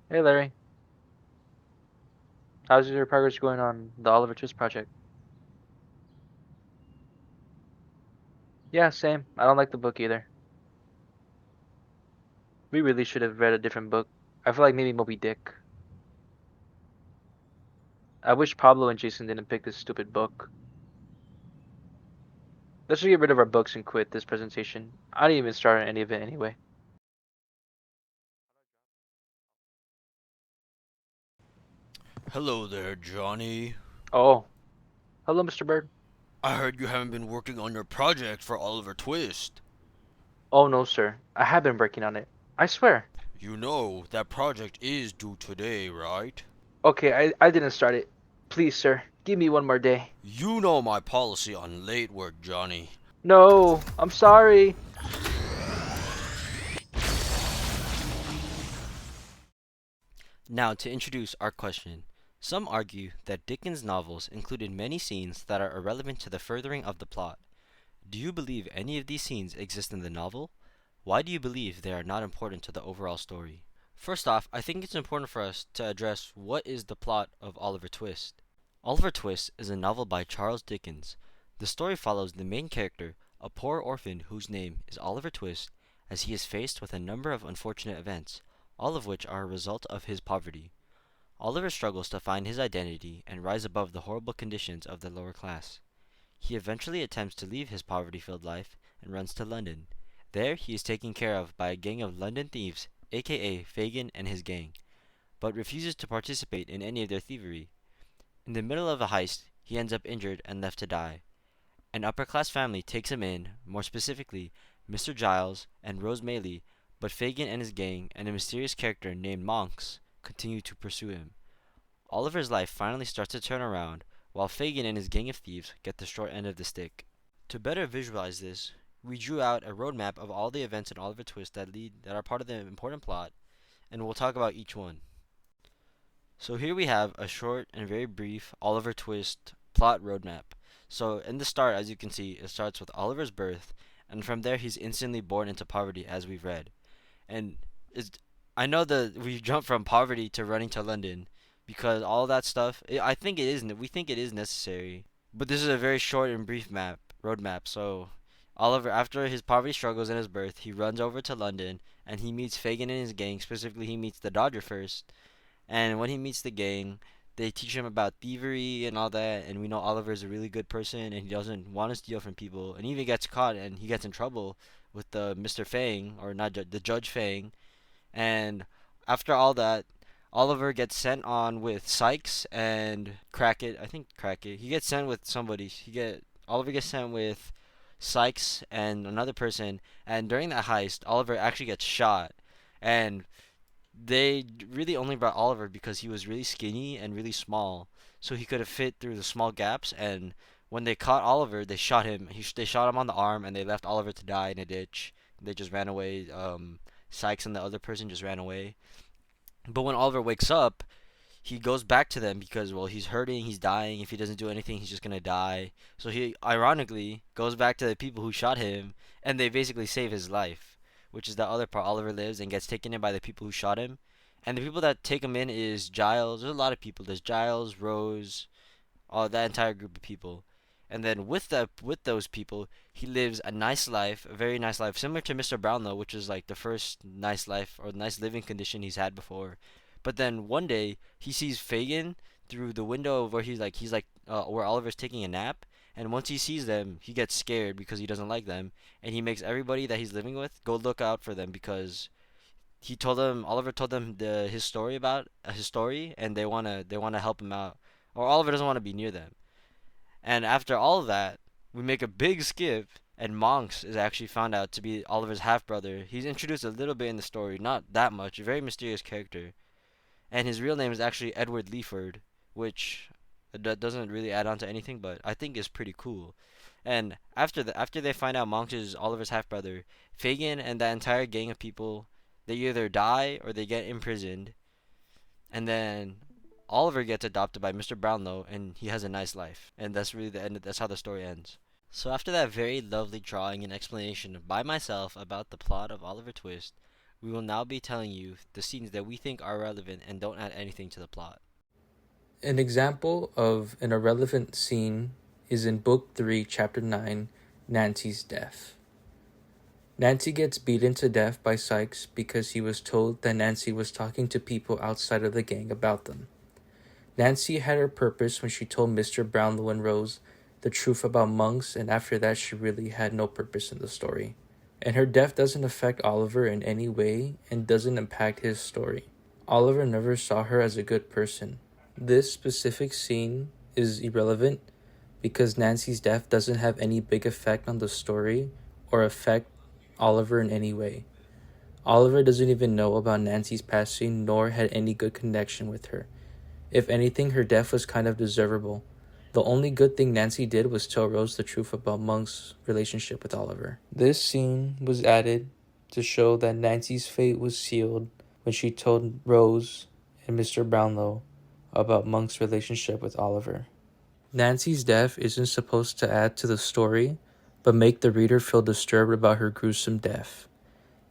Hey Larry, how's your progress going on the Oliver Twist project? Yeah, same. I don't like the book either. We really should have read a different book. I feel like maybe Moby Dick. I wish Pablo and Jason didn't pick this stupid book. Let's just get rid of our books and quit this presentation. I didn't even start on any of it anyway. Hello there, Johnny. Oh, hello, Mr. Bird. I heard you haven't been working on your project for Oliver Twist. Oh no, sir. I have been working on it. I swear. You know that project is due today, right? Okay, I didn't start it. Please, sir, give me one more day. You know my policy on late work, Johnny. No, I'm sorry. Now, to introduce our question. Some argue that Dickens' novels included many scenes that are irrelevant to the furthering of the plot. Do you believe any of these scenes exist in the novel? Why do you believe they are not important to the overall story? First off, I think it's important for us to address what is the plot of Oliver Twist. Oliver Twist is a novel by Charles Dickens. The story follows the main character, a poor orphan whose name is Oliver Twist, as he is faced with a number of unfortunate events, all of which are a result of his poverty. Oliver struggles to find his identity and rise above the horrible conditions of the lower class. He eventually attempts to leave his poverty-filled life and runs to London. There he is taken care of by a gang of London thieves, aka Fagin and his gang, but refuses to participate in any of their thievery. In the middle of a heist, he ends up injured and left to die. An upper-class family takes him in, more specifically, Mr. Giles and Rose Maylie, but Fagin and his gang and a mysterious character named Monks continue to pursue him. Oliver's life finally starts to turn around, while Fagin and his gang of thieves get the short end of the stick. To better visualize this, we drew out a roadmap of all the events in Oliver Twist that are part of the important plot, and we'll talk about each one. So here we have a short and very brief Oliver Twist plot roadmap. So in the start, as you can see, it starts with Oliver's birth, and from there he's instantly born into poverty, as we've read. And it's, I know that we jump from poverty to running to London because all that stuff. I think it is. We think it is necessary, but this is a very short and brief roadmap. So Oliver, after his poverty struggles and his birth, he runs over to London and he meets Fagin and his gang. Specifically, he meets the Dodger first, and when he meets the gang, they teach him about thievery and all that. And we know Oliver is a really good person, and he doesn't want to steal from people. And he even gets caught, and he gets in trouble with the Mr. Fang, or not the Judge Fang. And after all that, Oliver gets sent on with Sykes and Crackett. I think Crackett. He gets sent with somebody. Oliver gets sent with Sykes and another person. And during that heist, Oliver actually gets shot. And they really only brought Oliver because he was really skinny and really small, so he could have fit through the small gaps. And when they caught Oliver, they shot him. They shot him on the arm, and they left Oliver to die in a ditch. They just ran away. Sykes and the other person just ran away. But when Oliver wakes up, he goes back to them because, well, he's hurting, he's dying. If he doesn't do anything, he's just gonna die. So he ironically goes back to the people who shot him, and they basically save his life, which is the other part. Oliver lives and gets taken in by the people who shot him, and the people that take him in is Giles. There's a lot of people. There's Giles, Rose, all that entire group of people. And then with those people, he lives a nice life, a very nice life, similar to Mr. Brownlow, which is like the first nice life or nice living condition he's had before. But then one day he sees Fagin through the window of where where Oliver's taking a nap, and once he sees them, he gets scared because he doesn't like them, and he makes everybody that he's living with go look out for them because Oliver told them his story, and they wanna help him out, or Oliver doesn't want to be near them. And after all of that, we make a big skip, and Monks is actually found out to be Oliver's half brother. He's introduced a little bit in the story, not that much, a very mysterious character. And his real name is actually Edward Leaford, which that doesn't really add on to anything, but I think is pretty cool. And after they find out Monks is Oliver's half brother, Fagin and that entire gang of people, they either die or they get imprisoned, and then Oliver gets adopted by Mr. Brownlow, and he has a nice life. And that's really the end. That's how the story ends. So after that very lovely drawing and explanation by myself about the plot of Oliver Twist, We will now be telling you the scenes that we think are relevant and don't add anything to the plot. An example of an irrelevant scene is in Book 3, Chapter 9, Nancy's Death. Nancy gets beaten to death by Sykes because he was told that Nancy was talking to people outside of the gang about them. Nancy had her purpose when she told Mr. Brownlow and Rose the truth about monks, and after that she really had no purpose in the story. And her death doesn't affect Oliver in any way and doesn't impact his story. Oliver never saw her as a good person. This specific scene is irrelevant because Nancy's death doesn't have any big effect on the story or affect Oliver in any way. Oliver doesn't even know about Nancy's passing nor had any good connection with her. If anything, her death was kind of deservable. The only good thing Nancy did was tell Rose the truth about Monk's relationship with Oliver. This scene was added to show that Nancy's fate was sealed when she told Rose and Mr. Brownlow about Monk's relationship with Oliver. Nancy's death isn't supposed to add to the story, but make the reader feel disturbed about her gruesome death.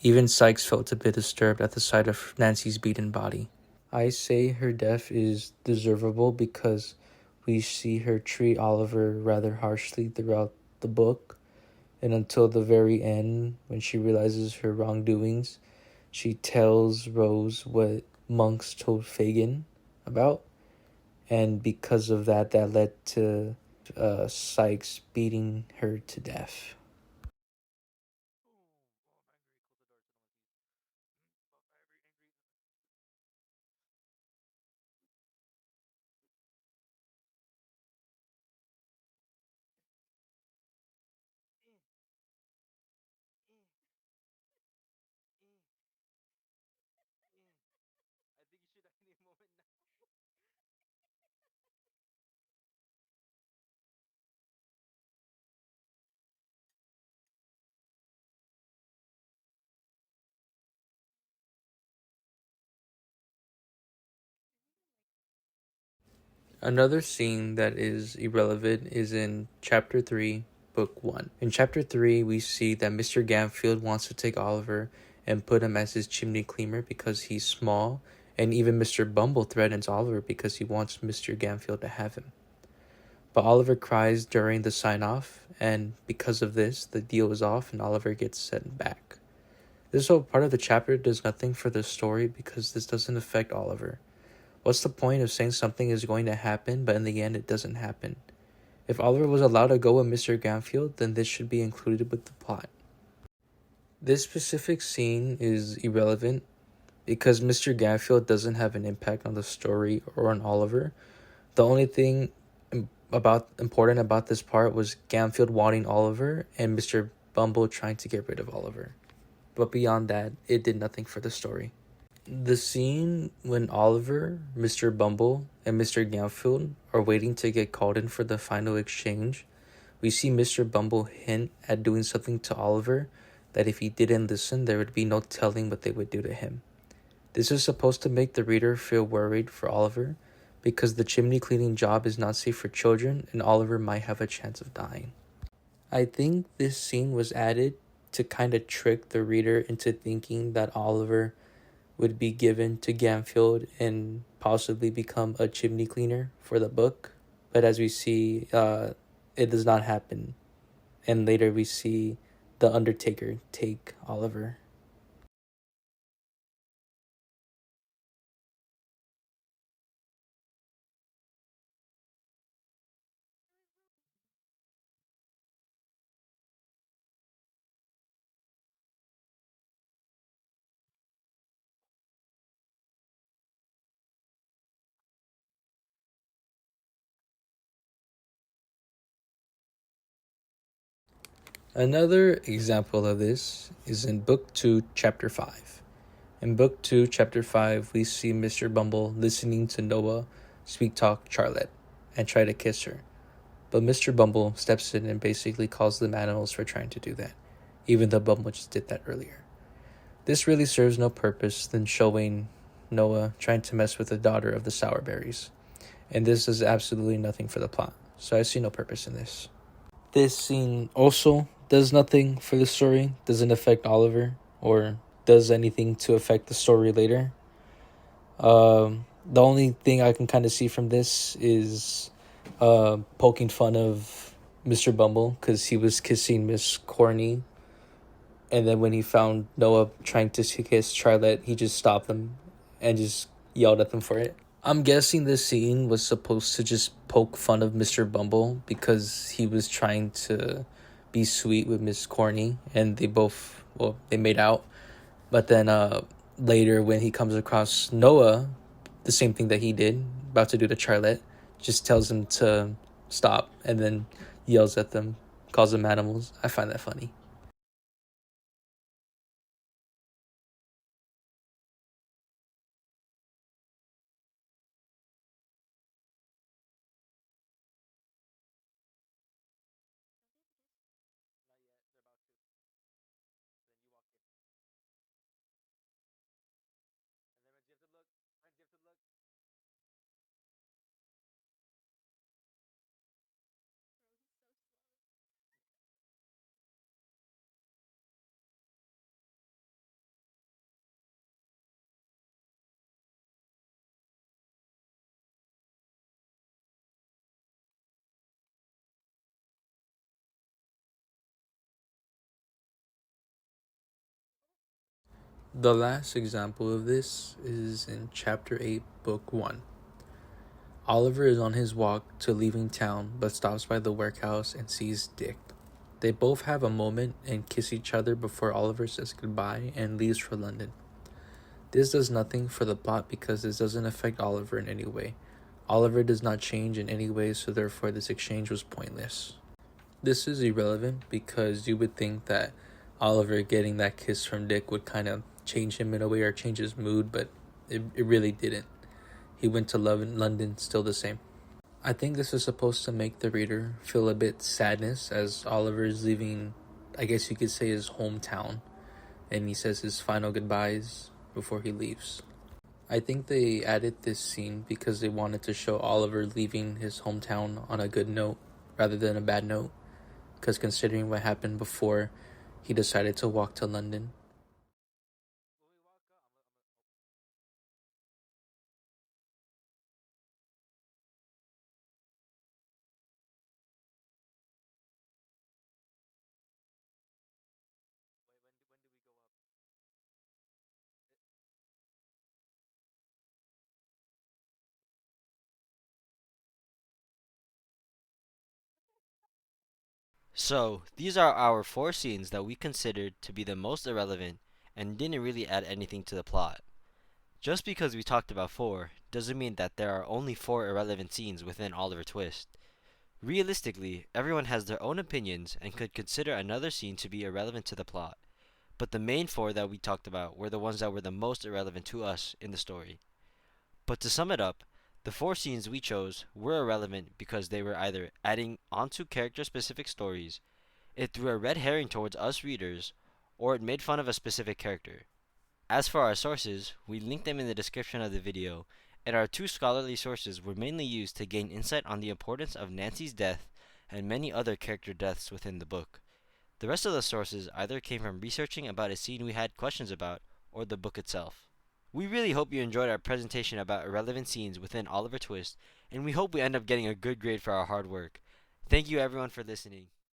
Even Sykes felt a bit disturbed at the sight of Nancy's beaten body. I say her death is deservable because we see her treat Oliver rather harshly throughout the book, and until the very end, when she realizes her wrongdoings, she tells Rose what Monks told Fagin about, and because of that led to Sykes beating her to death. Another scene that is irrelevant is in Chapter 3, Book 1. In Chapter 3, we see that Mr. Gamfield wants to take Oliver and put him as his chimney cleaner because he's small, and even Mr. Bumble threatens Oliver because he wants Mr. Gamfield to have him. But Oliver cries during the sign-off, and because of this, the deal is off and Oliver gets sent back. This whole part of the chapter does nothing for the story because this doesn't affect Oliver. What's the point of saying something is going to happen, but in the end it doesn't happen? If Oliver was allowed to go with Mr. Gamfield, then this should be included with the plot. This specific scene is irrelevant because Mr. Gamfield doesn't have an impact on the story or on Oliver. The only thing important about this part was Gamfield wanting Oliver and Mr. Bumble trying to get rid of Oliver. But beyond that, it did nothing for the story. The scene when Oliver, Mr. Bumble, and Mr. Gamfield are waiting to get called in for the final exchange, we see Mr. Bumble hint at doing something to Oliver that if he didn't listen, there would be no telling what they would do to him. This is supposed to make the reader feel worried for Oliver because the chimney cleaning job is not safe for children and Oliver might have a chance of dying. I think this scene was added to kind of trick the reader into thinking that Oliver would be given to Gamfield and possibly become a chimney cleaner for the book. But as we see, it does not happen. And later we see the Undertaker take Oliver. Another example of this is in Book 2, Chapter 5. In Book 2, Chapter 5, we see Mr. Bumble listening to Noah sweet-talk Charlotte and try to kiss her. But Mr. Bumble steps in and basically calls them animals for trying to do that, even though Bumble just did that earlier. This really serves no purpose than showing Noah trying to mess with the daughter of the Sourberries. And this does absolutely nothing for the plot, so I see no purpose in this. This scene also does nothing for the story, doesn't affect Oliver or does anything to affect the story later. The only thing I can kind of see from this is poking fun of Mr. Bumble because he was kissing Miss Corny, and then when he found Noah trying to kiss Charlotte, he just stopped them and just yelled at them for it. I'm guessing this scene was supposed to just poke fun of Mr. Bumble because he was trying to be sweet with Miss Corny, and they made out. But then later when he comes across Noah, the same thing that he did, about to do to Charlotte, just tells him to stop and then yells at them, calls them animals. I find that funny. The last example of this is in Chapter 8, Book 1. Oliver is on his walk to leaving town, but stops by the workhouse and sees Dick. They both have a moment and kiss each other before Oliver says goodbye and leaves for London. This does nothing for the plot because this doesn't affect Oliver in any way. Oliver does not change in any way, so therefore this exchange was pointless. This is irrelevant because you would think that Oliver getting that kiss from Dick would kind of change him in a way or change his mood, but it really didn't. He went to London still the same. I think this is supposed to make the reader feel a bit sadness as Oliver is leaving, I guess you could say, his hometown, and he says his final goodbyes before he leaves. I think they added this scene because they wanted to show Oliver leaving his hometown on a good note rather than a bad note, because considering what happened before he decided to walk to London. So, these are our 4 scenes that we considered to be the most irrelevant and didn't really add anything to the plot. Just because we talked about 4 doesn't mean that there are only 4 irrelevant scenes within Oliver Twist. Realistically, everyone has their own opinions and could consider another scene to be irrelevant to the plot, but the main 4 that we talked about were the ones that were the most irrelevant to us in the story. But to sum it up, the 4 scenes we chose were irrelevant because they were either adding onto character-specific stories, it threw a red herring towards us readers, or it made fun of a specific character. As for our sources, we linked them in the description of the video, and our 2 scholarly sources were mainly used to gain insight on the importance of Nancy's death and many other character deaths within the book. The rest of the sources either came from researching about a scene we had questions about, or the book itself. We really hope you enjoyed our presentation about irrelevant scenes within Oliver Twist, and we hope we end up getting a good grade for our hard work. Thank you everyone for listening.